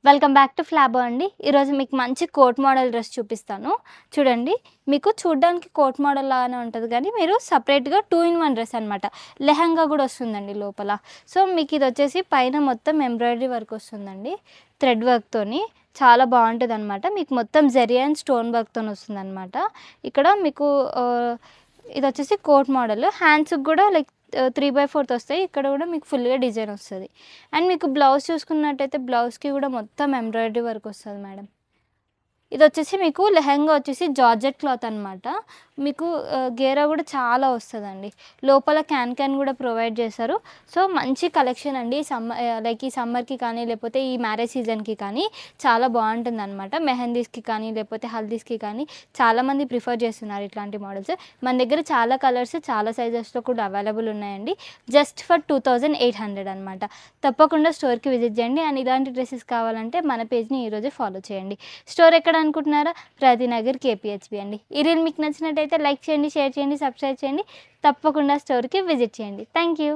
Welcome back to Flaubert అండి. ఈరోజు మీకు మంచి కోట్ మోడల్ డ్రెస్ చూపిస్తాను. చూడండి, మీకు చూడ్డానికి కోట్ మోడల్ లాగానే ఉంటది గానీ, మీరు సెపరేట్‌గా 2 ఇన్ 1 డ్రెస్ అనమాట. లెహంగా గూడా వస్తుందండి లోపల. సో, మీకిదొచ్చేసి పైన మొత్తం ఎంబ్రాయిడరీ వర్క్ వస్తుందండి. థ్రెడ్ వర్క్‌తోని. చాలా బావుంటదనమాట. మీకు మొత్తం జరీ అండ్ స్టోన్ వర్క్‌తోని వస్తుందనమాట. ఇక్కడ మీకు ఇదొచ్చేసి కోట్ మోడల్. హ్యాండ్స్‌కి గూడా లైక్ 3/4 వస్తాయి. ఇక్కడ గూడా మీకు ఫుల్‌గా డిజైన్ వస్తది. అండ్ మీకు బ్లౌజ్ చూసుకున్నట్టయితే బ్లౌజ్‌కి గూడా మొత్తం ఎంబ్రాయిడరీ వర్క్ వస్తది మేడం. ఇదొచ్చేసి మీకు లెహెంగా వచ్చేసి జార్జెట్ క్లాత్ అనమాట. మీకు గేరా గూడా చాలా వస్తదండి. లోపల క్యాన్ గూడా ప్రొవైడ్ చేశారు. సో, మంచి కలెక్షన్ అండి. లైక్ ఈ సమ్మర్‌కి కానీ, లేకపోతే ఈ మ్యారేజ్ సీజన్‌కి కానీ చాలా బావుంటుందనమాట. మెహందీస్‌కి కానీ, లేకపోతే హల్దీస్‌కి కానీ చాలామంది ప్రిఫర్ చేస్తున్నారు ఇట్లాంటి మోడల్స్. మన దగ్గర చాలా కలర్స్, చాలా సైజెస్‌లో కూడా అవైలబుల్ ఉన్నాయండి. జస్ట్ ఫర్ 2800 అనమాట. తప్పకుండా స్టోర్‌కి విజిట్ చేయండి. అండ్ ఇలాంటి డ్రెసెస్ కావాలంటే మన పేజ్‌ని ఈరోజే ఫాలో చేయండి. స్టోర్ ఎక్కడ అనుకుంటున్నారా? ప్రతినగర్ కేపీహెచ్‌బీ అండి. ఈ రీల్ మీకు నచ్చినట్టయితే లైక్ చేయండి, షేర్ చేయండి, సబ్స్క్రైబ్ చేయండి. తప్పకుండా స్టోర్‌కి విజిట్ చేయండి. Thank you.